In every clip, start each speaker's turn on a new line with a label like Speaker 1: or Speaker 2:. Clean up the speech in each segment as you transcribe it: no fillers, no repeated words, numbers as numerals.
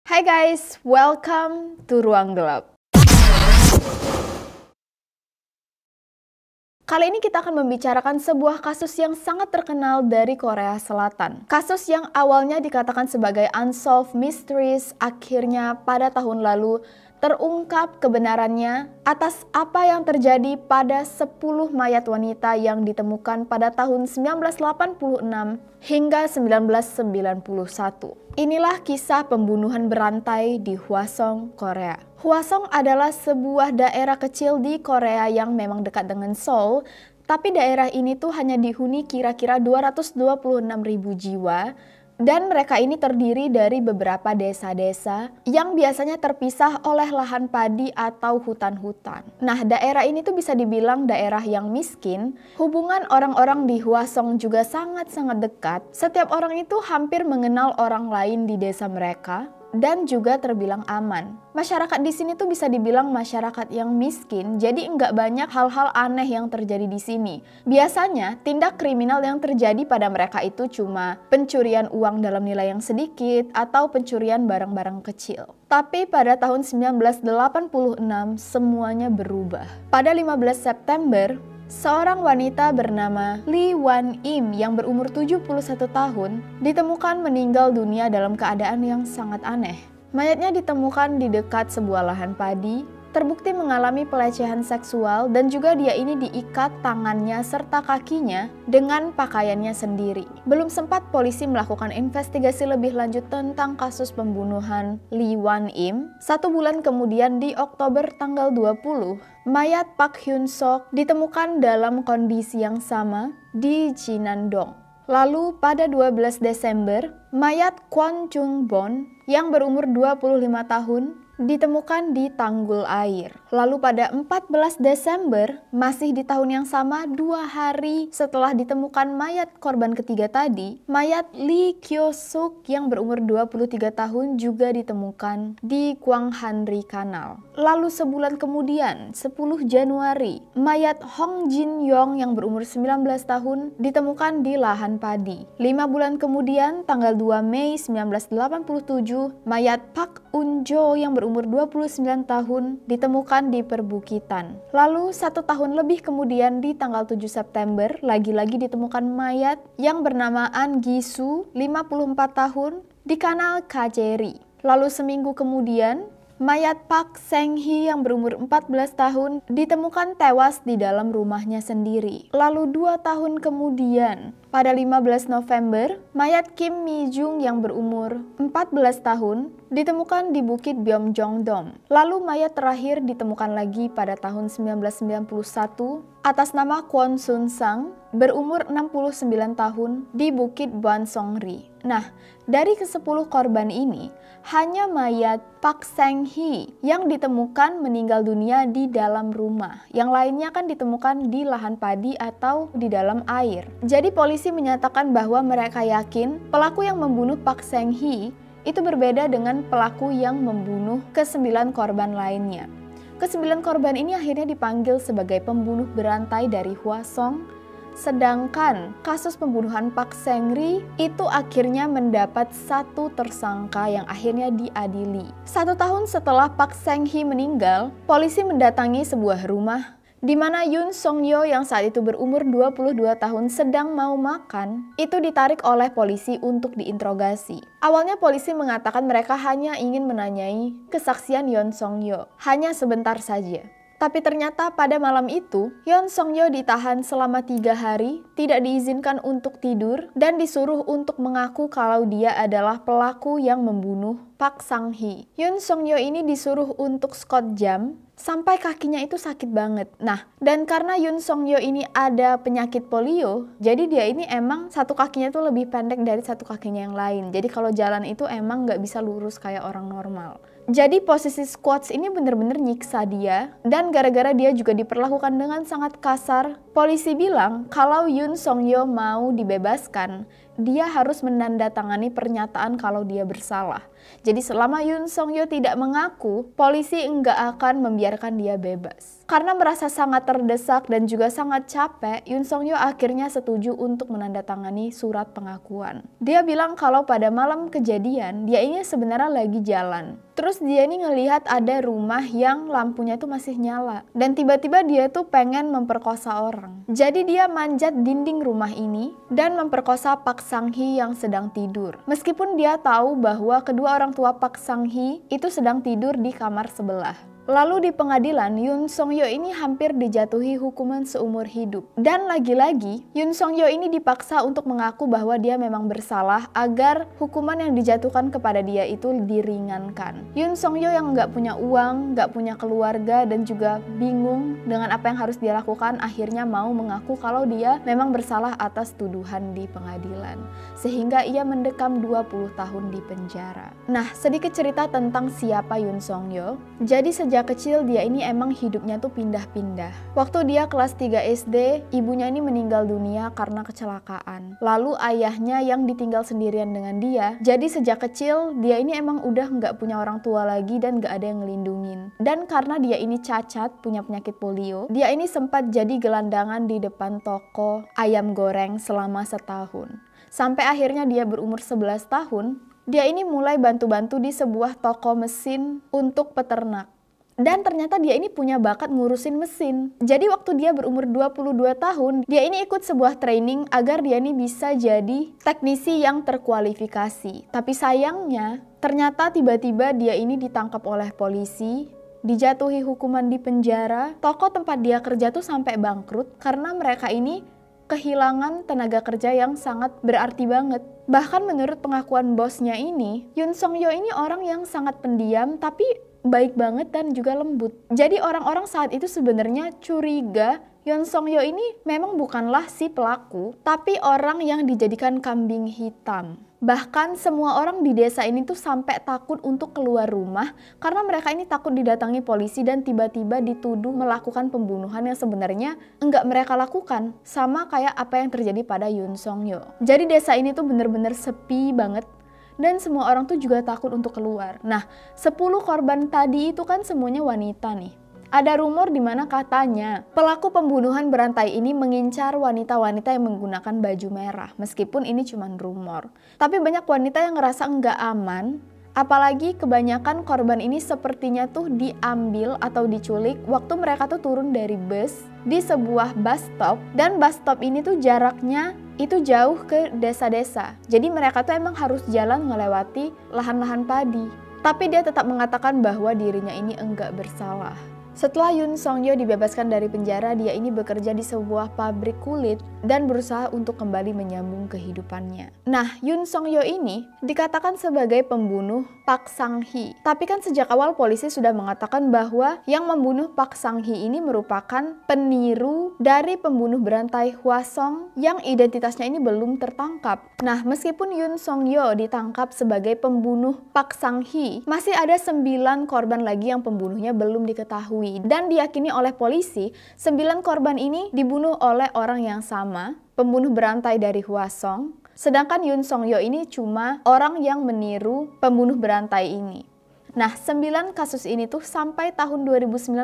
Speaker 1: Hai guys, welcome to Ruang Gelap. Kali ini kita akan membicarakan sebuah kasus yang sangat terkenal dari Korea Selatan. Kasus yang awalnya dikatakan sebagai unsolved mysteries, akhirnya pada tahun lalu terungkap kebenarannya atas apa yang terjadi pada 10 mayat wanita yang ditemukan pada tahun 1986 hingga 1991. Inilah kisah pembunuhan berantai di Hwasong, Korea. Hwasong adalah sebuah daerah kecil di Korea yang memang dekat dengan Seoul, tapi daerah ini tuh hanya dihuni kira-kira 226.000 jiwa. Dan mereka ini terdiri dari beberapa desa-desa yang biasanya terpisah oleh lahan padi atau hutan-hutan. Nah, daerah ini tuh bisa dibilang daerah yang miskin. Hubungan orang-orang di Hwasong juga sangat-sangat dekat. Setiap orang itu hampir mengenal orang lain di desa mereka dan juga terbilang aman. Masyarakat di sini tuh bisa dibilang masyarakat yang miskin, jadi nggak banyak hal-hal aneh yang terjadi di sini. Biasanya, tindak kriminal yang terjadi pada mereka itu cuma pencurian uang dalam nilai yang sedikit atau pencurian barang-barang kecil. Tapi pada tahun 1986, semuanya berubah. Pada 15 September, seorang wanita bernama Lee Wan-im yang berumur 71 tahun ditemukan meninggal dunia dalam keadaan yang sangat aneh. Mayatnya ditemukan di dekat sebuah lahan padi, terbukti mengalami pelecehan seksual dan juga dia ini diikat tangannya serta kakinya dengan pakaiannya sendiri. Belum sempat polisi melakukan investigasi lebih lanjut tentang kasus pembunuhan Lee Wan-im, 1 bulan kemudian di Oktober tanggal 20, mayat Park Hyun-sok ditemukan dalam kondisi yang sama di Jinandong. Lalu pada 12 Desember, mayat Kwon Chung-bon yang berumur 25 tahun ditemukan di tanggul air. Lalu pada 14 Desember, masih di tahun yang sama, 2 hari setelah ditemukan mayat korban ketiga tadi, mayat Lee Kyo-suk yang berumur 23 tahun juga ditemukan di Gwanghanri Kanal. Lalu sebulan kemudian, 10 Januari, mayat Hong Jin-yong yang berumur 19 tahun ditemukan di lahan padi. 5 bulan kemudian, tanggal 2 Mei 1987, mayat Park Eun-jo yang berumur 29 tahun ditemukan di perbukitan. Lalu 1 tahun lebih kemudian di tanggal 7 September lagi-lagi ditemukan mayat yang bernama An Gi-soo 54 tahun di kanal Kajeri. Lalu seminggu kemudian mayat Park Sang-hee yang berumur 14 tahun ditemukan tewas di dalam rumahnya sendiri. Lalu 2 tahun kemudian, pada 15 November, mayat Kim Mi-jung yang berumur 14 tahun ditemukan di Bukit Byeomjong-dom. Lalu mayat terakhir ditemukan lagi pada tahun 1991 atas nama Kwon Sun-sang berumur 69 tahun di Bukit Bwansongri. Nah, dari ke-10 korban ini, hanya mayat Park Sang-hee yang ditemukan meninggal dunia di dalam rumah. Yang lainnya kan ditemukan di lahan padi atau di dalam air. Jadi polisi menyatakan bahwa mereka yakin pelaku yang membunuh Park Sang-hee itu berbeda dengan pelaku yang membunuh ke-9 korban lainnya. Ke-9 korban ini akhirnya dipanggil sebagai pembunuh berantai dari Hwasong. Sedangkan kasus pembunuhan Park Sang-ri itu akhirnya mendapat 1 tersangka yang akhirnya diadili. 1 tahun setelah Park Sang-hee meninggal, polisi mendatangi sebuah rumah di mana Yoon Song-yeol yang saat itu berumur 22 tahun sedang mau makan, itu ditarik oleh polisi untuk diinterogasi. Awalnya polisi mengatakan mereka hanya ingin menanyai kesaksian Yoon Song-yeol, hanya sebentar saja. Tapi ternyata pada malam itu, Yoon Song-yeol ditahan selama 3 hari, tidak diizinkan untuk tidur, dan disuruh untuk mengaku kalau dia adalah pelaku yang membunuh Park Sang-hee. Yoon Song-yeol ini disuruh untuk squat jam, sampai kakinya itu sakit banget. Nah, dan karena Yoon Song-yeol ini ada penyakit polio, jadi dia ini emang 1 kakinya tuh lebih pendek dari 1 kakinya yang lain. Jadi kalau jalan itu emang nggak bisa lurus kayak orang normal. Jadi posisi squats ini bener-bener nyiksa dia, dan gara-gara dia juga diperlakukan dengan sangat kasar, polisi bilang kalau Yoon Song-yeol mau dibebaskan, dia harus menandatangani pernyataan kalau dia bersalah. Jadi selama Yoon Song Yeol tidak mengaku, polisi enggak akan membiarkan dia bebas. Karena merasa sangat terdesak dan juga sangat capek, Yoon Song Yeol akhirnya setuju untuk menandatangani surat pengakuan. Dia bilang kalau pada malam kejadian, dia ini sebenarnya lagi jalan. Terus dia ini ngelihat ada rumah yang lampunya itu masih nyala. Dan tiba-tiba dia tuh pengen memperkosa orang. Jadi dia manjat dinding rumah ini dan memperkosa Park Sang-hee yang sedang tidur. Meskipun dia tahu bahwa kedua orang tua Park Sang-hee itu sedang tidur di kamar sebelah. Lalu di pengadilan, Yoon Song Yeol ini hampir dijatuhi hukuman seumur hidup. Dan lagi-lagi, Yoon Song Yeol ini dipaksa untuk mengaku bahwa dia memang bersalah agar hukuman yang dijatuhkan kepada dia itu diringankan. Yoon Song Yeol yang nggak punya uang, nggak punya keluarga, dan juga bingung dengan apa yang harus dia lakukan, akhirnya mau mengaku kalau dia memang bersalah atas tuduhan di pengadilan. Sehingga ia mendekam 20 tahun di penjara. Nah, sedikit cerita tentang siapa Yoon Song Yeol. Jadi sejak kecil dia ini emang hidupnya tuh pindah-pindah. Waktu dia kelas 3 SD, ibunya ini meninggal dunia karena kecelakaan. Lalu ayahnya yang ditinggal sendirian dengan dia. Jadi sejak kecil dia ini emang udah nggak punya orang tua lagi dan nggak ada yang ngelindungin. Dan karena dia ini cacat, punya penyakit polio, dia ini sempat jadi gelandangan di depan toko ayam goreng selama setahun. Sampai akhirnya dia berumur 11 tahun, dia ini mulai bantu-bantu di sebuah toko mesin untuk peternak. Dan ternyata dia ini punya bakat ngurusin mesin. Jadi waktu dia berumur 22 tahun, dia ini ikut sebuah training agar dia ini bisa jadi teknisi yang terkualifikasi. Tapi sayangnya, ternyata tiba-tiba dia ini ditangkap oleh polisi, dijatuhi hukuman di penjara. Toko tempat dia kerja tuh sampai bangkrut karena mereka ini kehilangan tenaga kerja yang sangat berarti banget. Bahkan menurut pengakuan bosnya ini, Yoon Song Yeol ini orang yang sangat pendiam tapi baik banget dan juga lembut. Jadi orang-orang saat itu sebenarnya curiga Yoon Song Yeol ini memang bukanlah si pelaku, tapi orang yang dijadikan kambing hitam. Bahkan semua orang di desa ini tuh sampai takut untuk keluar rumah karena mereka ini takut didatangi polisi dan tiba-tiba dituduh melakukan pembunuhan yang sebenarnya enggak mereka lakukan. Sama kayak apa yang terjadi pada Yoon Song Yeol. Jadi desa ini tuh bener-bener sepi banget. Dan semua orang tuh juga takut untuk keluar. Nah, 10 korban tadi itu kan semuanya wanita nih. Ada rumor di mana katanya pelaku pembunuhan berantai ini mengincar wanita-wanita yang menggunakan baju merah. Meskipun ini cuma rumor. Tapi banyak wanita yang ngerasa nggak aman. Apalagi kebanyakan korban ini sepertinya tuh diambil atau diculik waktu mereka tuh turun dari bus di sebuah bus stop. Dan bus stop ini tuh jaraknya itu jauh ke desa-desa. Jadi mereka tuh emang harus jalan melewati lahan-lahan padi. Tapi dia tetap mengatakan bahwa dirinya ini enggak bersalah. Setelah Yoon Song Yeol dibebaskan dari penjara, dia ini bekerja di sebuah pabrik kulit dan berusaha untuk kembali menyambung kehidupannya. Nah, Yoon Song Yeol ini dikatakan sebagai pembunuh Park Sang-hee. Tapi kan sejak awal polisi sudah mengatakan bahwa yang membunuh Park Sang-hee ini merupakan peniru dari pembunuh berantai Hwasong yang identitasnya ini belum tertangkap. Nah, meskipun Yoon Song Yeol ditangkap sebagai pembunuh Park Sang-hee, masih ada 9 korban lagi yang pembunuhnya belum diketahui. Dan diyakini oleh polisi, 9 korban ini dibunuh oleh orang yang sama, pembunuh berantai dari Hwasong. Sedangkan Yoon Song Yeol ini cuma orang yang meniru pembunuh berantai ini. Nah, 9 kasus ini tuh sampai tahun 2019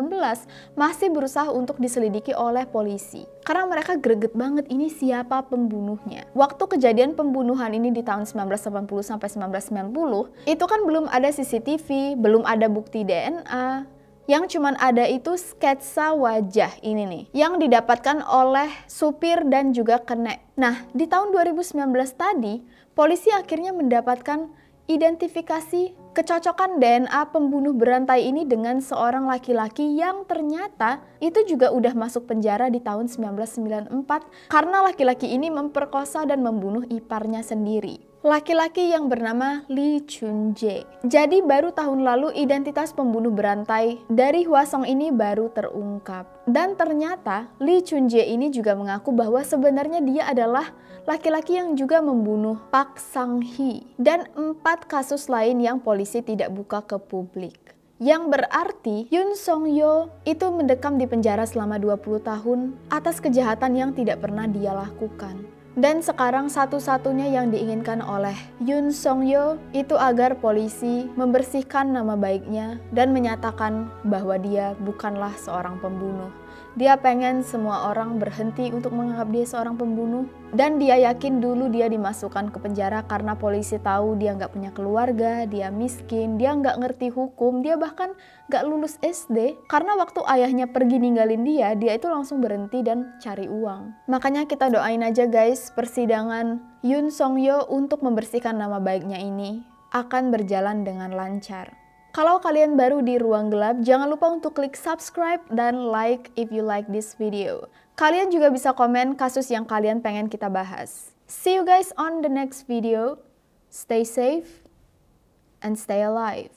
Speaker 1: masih berusaha untuk diselidiki oleh polisi. Karena mereka greget banget ini siapa pembunuhnya. Waktu kejadian pembunuhan ini di tahun 1980 sampai 1990, itu kan belum ada CCTV, belum ada bukti DNA. Yang cuman ada itu sketsa wajah ini nih, yang didapatkan oleh supir dan juga kenek. Nah, di tahun 2019 tadi, polisi akhirnya mendapatkan identifikasi kecocokan DNA pembunuh berantai ini dengan seorang laki-laki yang ternyata itu juga udah masuk penjara di tahun 1994 karena laki-laki ini memperkosa dan membunuh iparnya sendiri. Laki-laki yang bernama Lee Chun-jae. Jadi baru tahun lalu identitas pembunuh berantai dari Hwasong ini baru terungkap. Dan ternyata Lee Chun-jae ini juga mengaku bahwa sebenarnya dia adalah laki-laki yang juga membunuh Park Sang-hee. Dan 4 kasus lain yang polisi tidak buka ke publik. Yang berarti Yoon Song Yeol itu mendekam di penjara selama 20 tahun atas kejahatan yang tidak pernah dia lakukan. Dan sekarang satu-satunya yang diinginkan oleh Yoon Song Yeol itu agar polisi membersihkan nama baiknya dan menyatakan bahwa dia bukanlah seorang pembunuh. Dia pengen semua orang berhenti untuk menganggap dia seorang pembunuh. Dan dia yakin dulu dia dimasukkan ke penjara karena polisi tahu dia nggak punya keluarga, dia miskin, dia nggak ngerti hukum, dia bahkan nggak lulus SD. Karena waktu ayahnya pergi ninggalin dia itu langsung berhenti dan cari uang. Makanya kita doain aja guys, persidangan Yoon Song Yeol untuk membersihkan nama baiknya ini akan berjalan dengan lancar. Kalau kalian baru di Ruang Gelap, jangan lupa untuk klik subscribe dan like if you like this video. Kalian juga bisa komen kasus yang kalian pengen kita bahas. See you guys on the next video. Stay safe and stay alive.